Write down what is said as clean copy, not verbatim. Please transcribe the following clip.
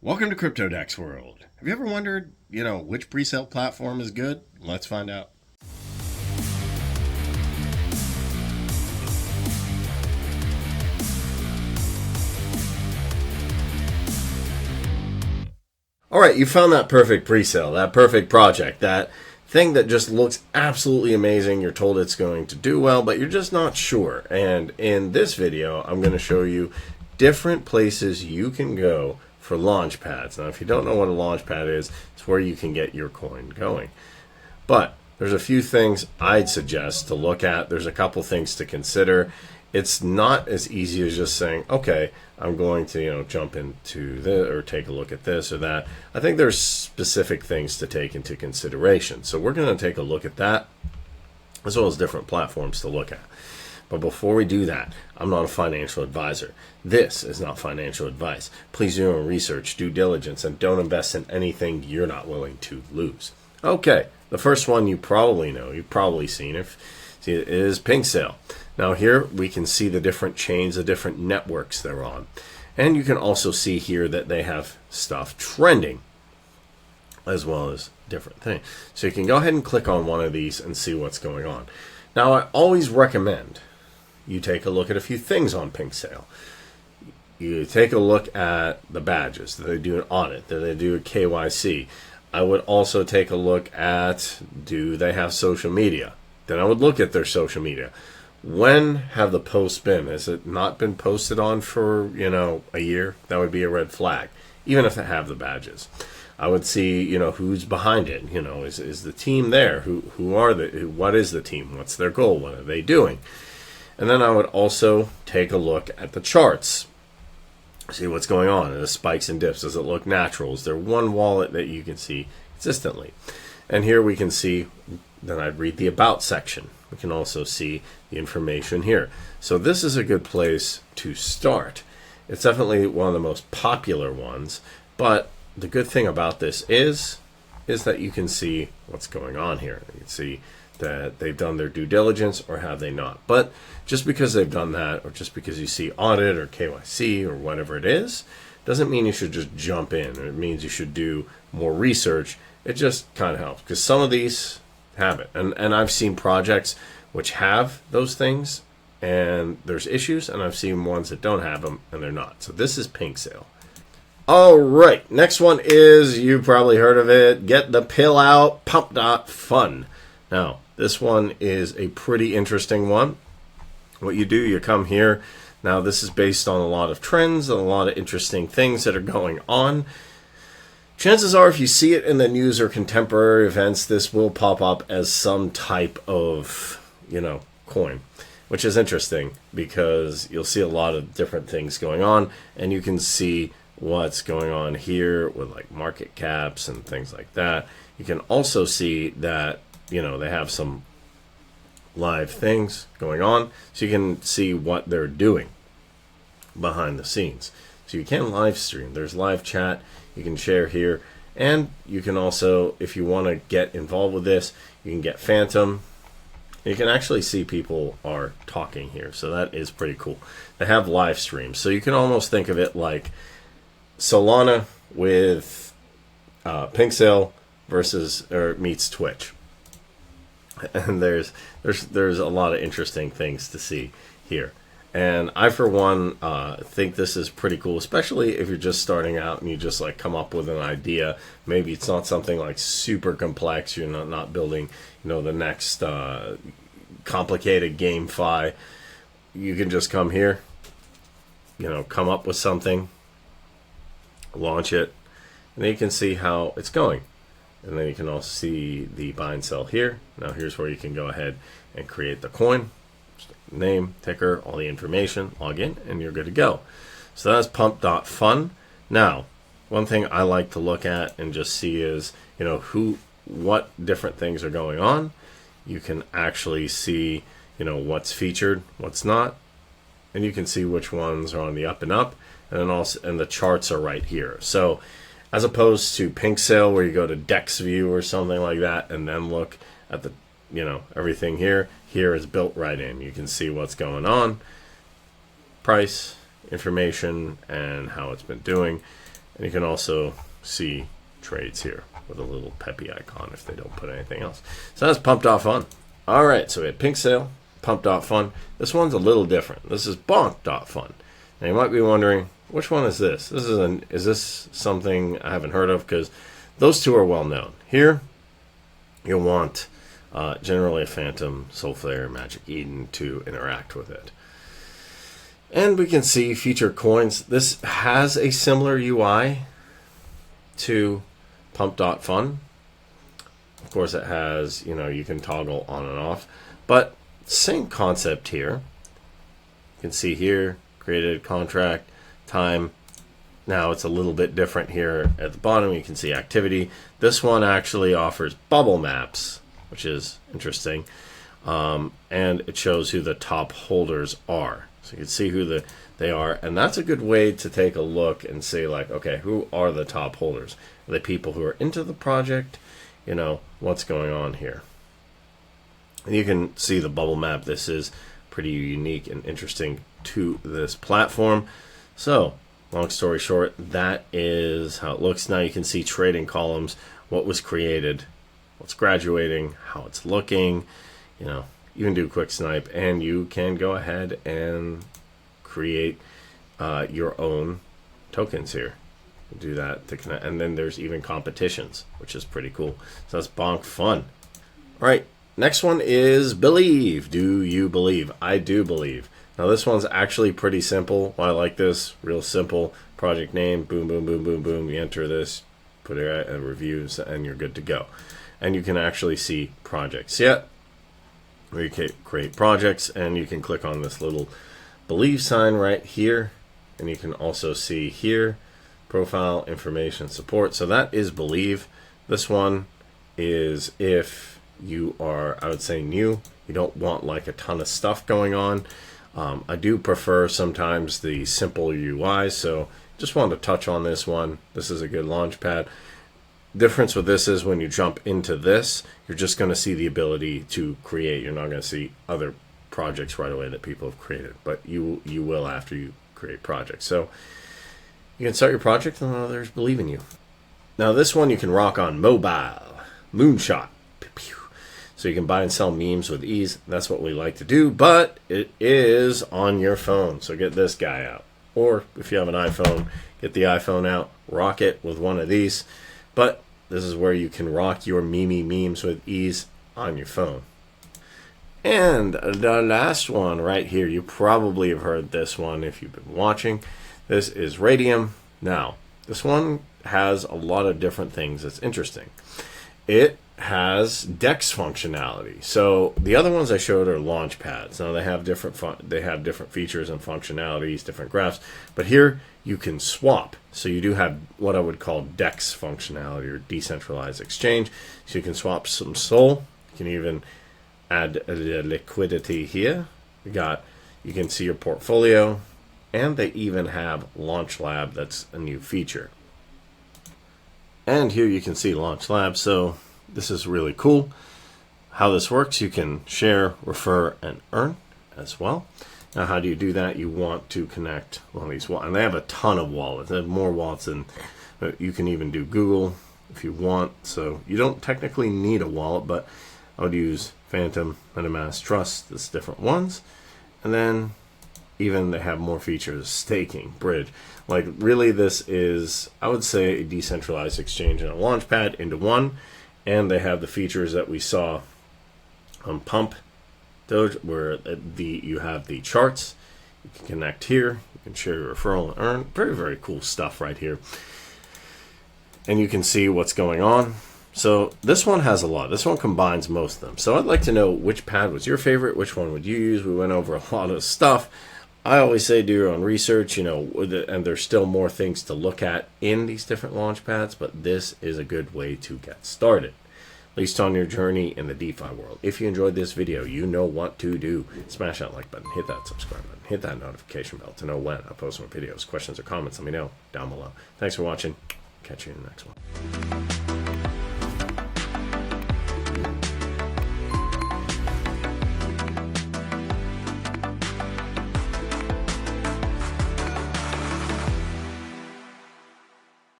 Welcome to CryptoDexWorld. Have you ever wondered, which presale platform is good? Let's find out. All right, you found that perfect presale, that perfect project, that thing that just looks absolutely amazing. You're told it's going to do well, but you're just not sure. And in this video, I'm going to show you different places you can go for launchpads. Now, if you don't know what a launchpad is, it's where you can get your coin going. But there's a few things I'd suggest to look at. There's a couple things to consider. It's not as easy as just saying, okay, I'm going to, jump into this or take a look at this or that. I think there's specific things to take into consideration. So we're going to take a look at that, as well as different platforms to look at. But before we do that, I'm not a financial advisor. This is not financial advice. Please do your own research, due diligence, and don't invest in anything you're not willing to lose. Okay, the first one you probably know, you've probably seen it, is PinkSale. Now here we can see the different chains, the different networks they're on. And you can also see here that they have stuff trending, as well as different things. So you can go ahead and click on one of these and see what's going on. Now I always recommend you take a look at a few things on PinkSale. You take a look at the badges. Do they do an audit? Do they do a KYC? I would also take a look at, do they have social media? Then I would look at their social media. When have the posts been? Has it not been posted on for, a year? That would be a red flag, even if they have the badges. I would see, who's behind it. Is the team there? What is the team? What's their goal? What are they doing? And then I would also take a look at the charts. See what's going on. Are the spikes and dips? Does it look natural? Is there one wallet that you can see consistently? And here we can see, then I'd read the about section. We can also see the information here. So this is a good place to start. It's definitely one of the most popular ones, but the good thing about this is that you can see what's going on here. You can see that they've done their due diligence, or have they not. But just because they've done that, or just because you see audit or KYC or whatever it is, doesn't mean you should just jump in. It means you should do more research. It just kind of helps, because some of these have it. And I've seen projects which have those things, and there's issues, and I've seen ones that don't have them, and they're not. So this is PinkSale. All right, next one is, you've probably heard of it, get the pill out, pump.fun. Now, this one is a pretty interesting one. What you do, you come here. Now, this is based on a lot of trends and a lot of interesting things that are going on. Chances are, if you see it in the news or contemporary events, this will pop up as some type of, coin, which is interesting because you'll see a lot of different things going on, and you can see what's going on here with like market caps and things like that. You can also see that, they have some live things going on, so you can see what they're doing behind the scenes. So you can live stream. There's live chat. You can share here, and you can also, if you want to get involved with this, you can get Phantom. You can actually see people are talking here, so that is pretty cool. They have live streams, so you can almost think of it like Solana with PinkSale meets Twitch. And there's a lot of interesting things to see here. And I, for one, think this is pretty cool, especially if you're just starting out and you just come up with an idea. Maybe it's not something like super complex. You're not building, the next complicated GameFi. You can just come here, come up with something, launch it, and then you can see how it's going. And then you can also see the buy and sell here. Now here's where you can go ahead and create the coin. Name, ticker, all the information, log in, and you're good to go. So that's pump.fun. Now, one thing I like to look at and just see is, what different things are going on. You can actually see, what's featured, what's not, and you can see which ones are on the up and up, and then also, and the charts are right here. So as opposed to PinkSale, where you go to Dex View or something like that, and then look at the, everything here. Here is built right in. You can see what's going on, price, information, and how it's been doing. And you can also see trades here with a little peppy icon if they don't put anything else. So that's pump.fun. All right, so we had PinkSale, pump.fun. This one's a little different. This is bonk.fun. Now you might be wondering, which one is this? Is this something I haven't heard of? Because those two are well known. Here, you'll want generally a Phantom, Soulflare, Magic Eden to interact with it. And we can see feature coins. This has a similar UI to pump.fun. Of course, it has, you can toggle on and off, but same concept here. You can see here, created contract, time. Now it's a little bit different here at the bottom. You can see activity. This one actually offers bubble maps, which is interesting. And it shows who the top holders are. So you can see who they are. And that's a good way to take a look and say, like, okay, who are the top holders? Are they people who are into the project? What's going on here? And you can see the bubble map. This is pretty unique and interesting to this platform. So, long story short, that is how it looks. Now you can see trading columns, what was created, what's graduating, how it's looking. You can do quick snipe, and you can go ahead and create your own tokens here. Do that to connect, and then there's even competitions, which is pretty cool. So that's bonk.fun. All right, next one is believe. Do you believe? I do believe. Now this one's actually pretty simple. I like this. Real simple. Project name. Boom, boom, boom, boom, boom. You enter this, put it at reviews, and you're good to go. And you can actually see projects yet. Where you can create projects, and you can click on this little believe sign right here, and you can also see here profile, information, support. So that is believe. This one is if you are, I would say, new. You don't want like a ton of stuff going on. I do prefer sometimes the simple UI, so just wanted to touch on this one. This is a good launch pad. Difference with this is when you jump into this, you're just going to see the ability to create. You're not going to see other projects right away that people have created, but you will after you create projects. So you can start your project and others believe in you. Now this one you can rock on mobile, moonshot. So you can buy and sell memes with ease. That's what we like to do, but it is on your phone. So get this guy out. Or if you have an iPhone, get the iPhone out, rock it with one of these. But this is where you can rock your memes with ease on your phone. And the last one right here, you probably have heard this one if you've been watching. This is Raydium. Now, this one has a lot of different things that's interesting. It has DEX functionality. So the other ones I showed are launchpads. Now they have different features and functionalities, different graphs. But here you can swap. So you do have what I would call DEX functionality or decentralized exchange. So you can swap some SOL. You can even add the liquidity here. You can see your portfolio. And they even have Launch Lab. That's a new feature. And here you can see Launch Lab. So this is really cool. How this works, you can share, refer, and earn as well. Now, how do you do that? You want to connect one of these wallets. And they have a ton of wallets. They have more wallets than you can even do Google if you want. So you don't technically need a wallet, but I would use Phantom, MetaMask, Trust. There's different ones. And then even they have more features, staking, bridge. Like really this is, I would say, a decentralized exchange and a launchpad into one. And they have the features that we saw on Pump, Doge, where you have the charts. You can connect here. You can share your referral and earn. Very, very cool stuff right here. And you can see what's going on. So this one has a lot. This one combines most of them. So I'd like to know which pad was your favorite. Which one would you use? We went over a lot of stuff. I always say do your own research, and there's still more things to look at in these different launch pads, but this is a good way to get started, at least on your journey in the DeFi world. If you enjoyed this video, you know what to do. Smash that like button, hit that subscribe button, hit that notification bell to know when I post more videos. Questions or comments, let me know down below. Thanks for watching. Catch you in the next one.